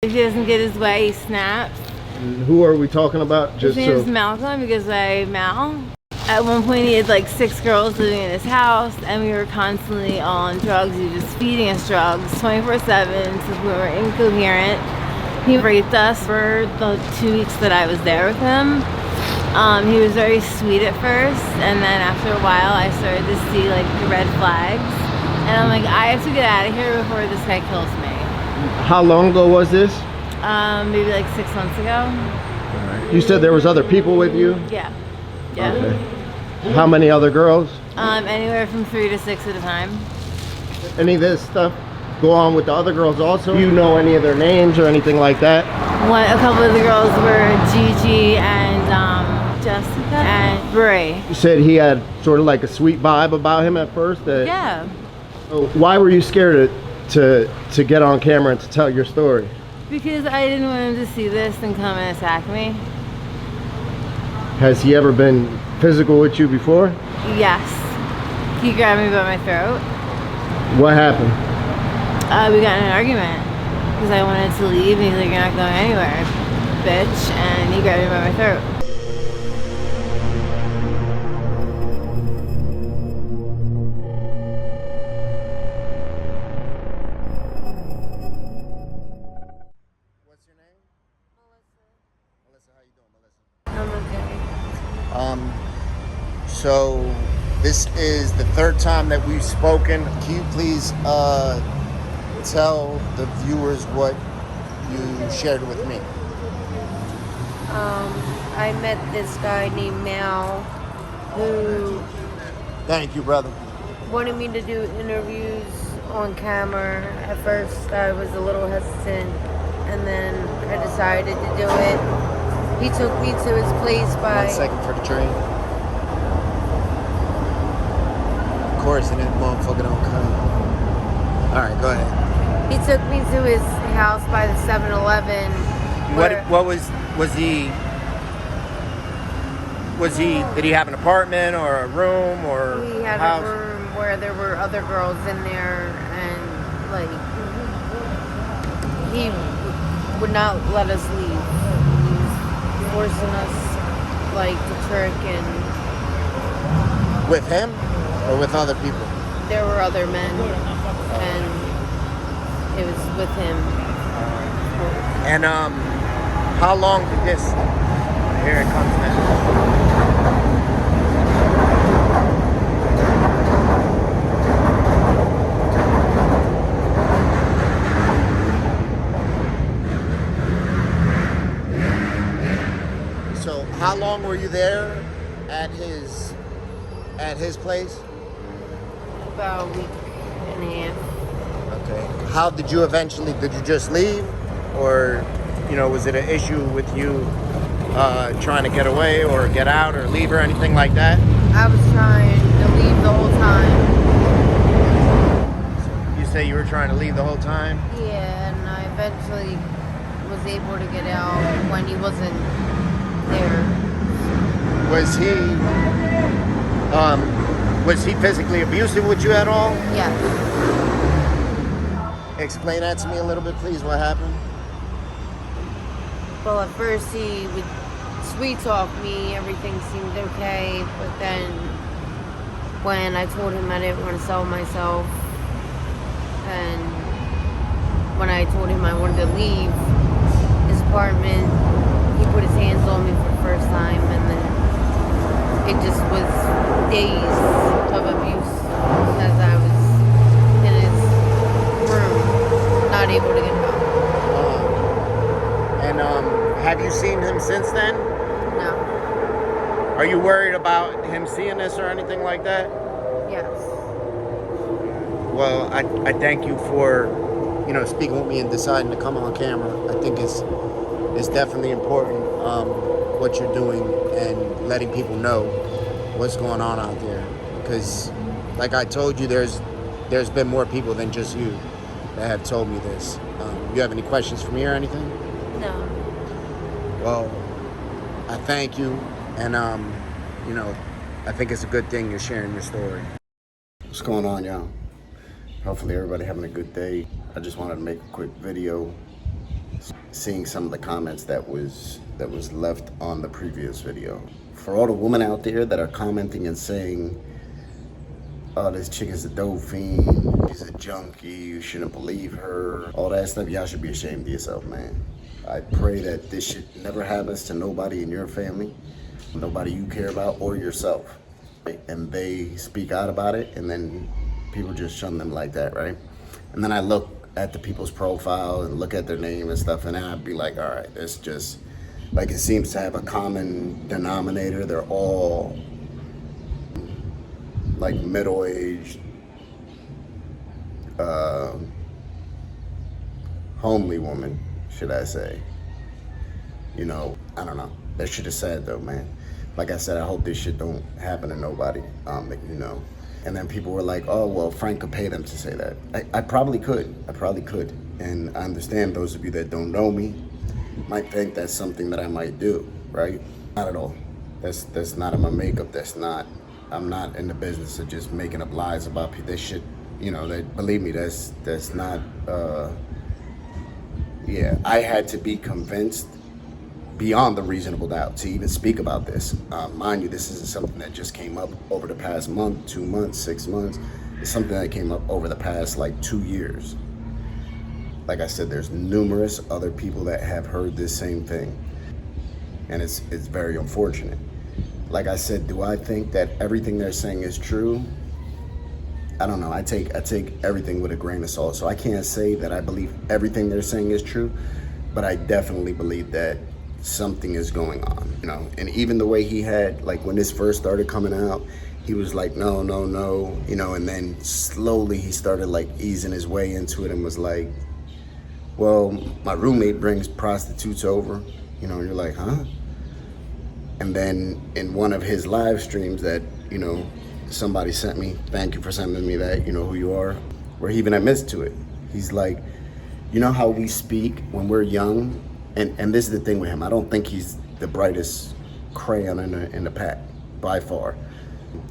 If he doesn't get his way, he snaps. And who are we talking about? His name is Malcolm. He goes by Mal. At one point, he had like 6 girls living in his house, and we were constantly all on drugs. He was just feeding us drugs 24/7 since we were incoherent. He raped us for the 2 weeks that I was there with him. He was very sweet at first, and then after a while, I started to see like the red flags, and I'm like, I have to get out of here before this guy kills me. How long ago was this? Maybe like 6 months ago. You said there was other people with you? Yeah. Yeah. Okay. How many other girls? Anywhere from 3 to 6 at a time. Any of this stuff go on with the other girls also? Do you know any of their names or anything like that? A couple of the girls were Gigi and Jessica and Bray. You said he had sort of like a sweet vibe about him at first? Yeah. So why were you scared to get on camera and to tell your story? Because I didn't want him to see this and come and attack me. Has he ever been physical with you before? Yes. He grabbed me by my throat. What happened? We got in an argument because I wanted to leave and he's like, you're not going anywhere, bitch. And he grabbed me by my throat. What's your name? Melissa. Melissa, how you doing, Melissa? I'm okay. So this is the 3rd time that we've spoken. Can you please tell the viewers what you shared with me? I met this guy named Mal who Thank you, brother. wanted me to do interviews on camera. At first I was a little hesitant, and then I decided to do it. He took me to his place by... 1 second for the train. Of course, and that motherfucker don't come. Alright, go ahead. He took me to his house by the 7-Eleven. Did he have an apartment or a room or He had house? a room where there were other girls in there, and like he would not let us leave. He was forcing us like to trick, and With him or with other people? there were other men, and it was with him. And how long did this? Here it comes now. So how long were you there at his place? About a week and a half. Okay. How did you just leave, or was it an issue with you trying to get away or get out or leave or anything like that? I was trying to leave the whole time. You say you were trying to leave the whole time? Yeah, and I eventually was able to get out when he wasn't there. Was he physically abusive with you at all? Yeah. Explain that to me a little bit, please. What happened? Well, at first he would sweet talk me, everything seemed okay, but then when I told him I didn't want to sell myself, and when I told him I wanted to leave his apartment, he put his hands on me for the first time, and then it just was days of abuse as I was in his room, not able to get out. Have you seen him since then? No. Are you worried about him seeing this or anything like that? Yes. Well, I thank you for, speaking with me and deciding to come on camera. I think it's definitely important what you're doing and letting people know what's going on out there. Because, like I told you, there's been more people than just you that have told me this. You have any questions for me or anything? No. Well, I thank you, and I think it's a good thing you're sharing your story. What's going on, y'all? Hopefully everybody having a good day. I just wanted to make a quick video seeing some of the comments that was left on the previous video. For all the women out there that are commenting and saying, oh, this chick is a dope fiend, she's a junkie, you shouldn't believe her, all that stuff, y'all should be ashamed of yourself, man. I pray that this shit never happens to nobody in your family, nobody you care about, or yourself. Right? And they speak out about it, and then people just shun them like that, right? And then I look at the people's profile and look at their name and stuff, and then I'd be like, all right, it's just, like, it seems to have a common denominator. They're all like middle-aged, homely woman, should I say. You know, I don't know. That shit is sad though, man. Like I said, I hope this shit don't happen to nobody, you know. And then people were like, oh, well, Frank could pay them to say that. I probably could. And I understand those of you that don't know me might think that's something that I might do, right? Not at all. That's not in my makeup. I'm not in the business of just making up lies about people. This shit, you know, believe me, that's not, yeah. I had to be convinced beyond the reasonable doubt to even speak about this. Mind you, this isn't something that just came up over the past month, 2 months, 6 months. It's something that came up over the past like 2 years. Like I said, there's numerous other people that have heard this same thing. And it's very unfortunate. Like I said, do I think that everything they're saying is true? I don't know. I take everything with a grain of salt. So I can't say that I believe everything they're saying is true, but I definitely believe that something is going on, you know. And even the way he had, like, when this first started coming out, he was like, no, you know, and then slowly he started like easing his way into it and was like, well, my roommate brings prostitutes over, you know, and you're like, huh? And then in one of his live streams that, you know, somebody sent me, thank you for sending me that, you know who you are, where he even admits to it. He's like, you know how we speak when we're young? And this is the thing with him. I don't think he's the brightest crayon in the pack, by far.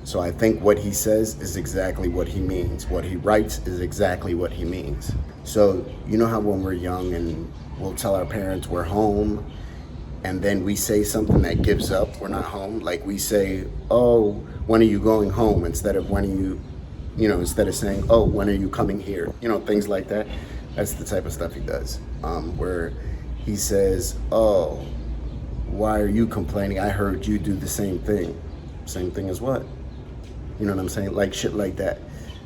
So I think what he says is exactly what he means. What he writes is exactly what he means. So you know how when we're young and we'll tell our parents we're home, and then we say something that gives up we're not home? Like we say, oh, when are you going home? Instead of when are you, you know, instead of saying, oh, when are you coming here? You know, things like that. That's the type of stuff he does. Where he says, oh, why are you complaining? I heard you do the same thing. Same thing as what? You know what I'm saying? Like shit like that,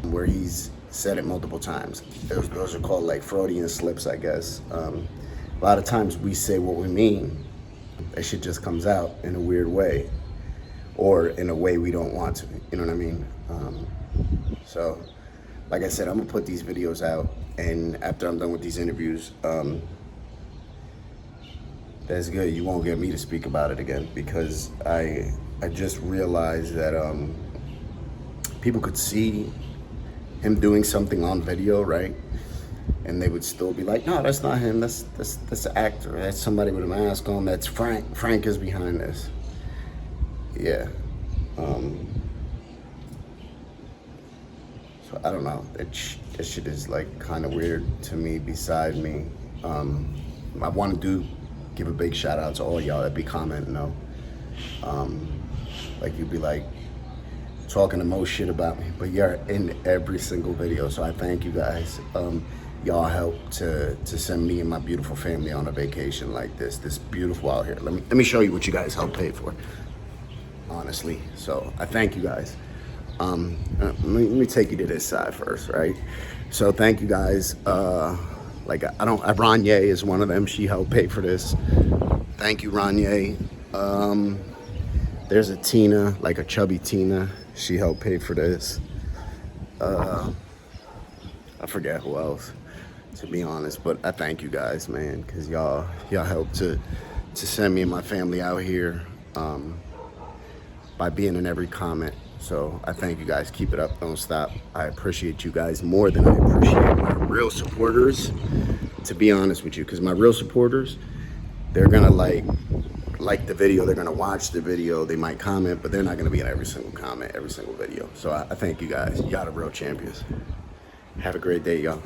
where he's said it multiple times. Those are called like Freudian slips, I guess. A lot of times we say what we mean. That shit just comes out in a weird way, or in a way we don't want to. You know what I mean? So, like I said, I'm gonna put these videos out, and after I'm done with these interviews, that's good. You won't get me to speak about it again, because I just realized that people could see him doing something on video, right? And they would still be like, no, that's not him. That's the actor. That's somebody with a mask on. That's Frank. Frank is behind this. Yeah. So I don't know. That shit is like kind of weird to me. Beside me, I want to give a big shout out to all y'all that be commenting though. Like you'd be like talking the most shit about me, but you're in every single video. So I thank you guys. Y'all help to send me and my beautiful family on a vacation like this. This beautiful out here. Let me show you what you guys helped pay for. Honestly, so I thank you guys. Let me take you to this side first, right? So thank you guys. Like Ranye is one of them. She helped pay for this. Thank you, Ranye. There's a Tina, like a chubby Tina. She helped pay for this. I forget who else, to be honest, but I thank you guys, man, because y'all helped to send me and my family out here by being in every comment. So I thank you guys. Keep it up. Don't stop. I appreciate you guys more than I appreciate my real supporters, to be honest with you, because my real supporters, they're gonna like the video, they're gonna watch the video, they might comment, but they're not gonna be in every single comment, every single video. So I thank you guys. Y'all the real champions. Have a great day, y'all.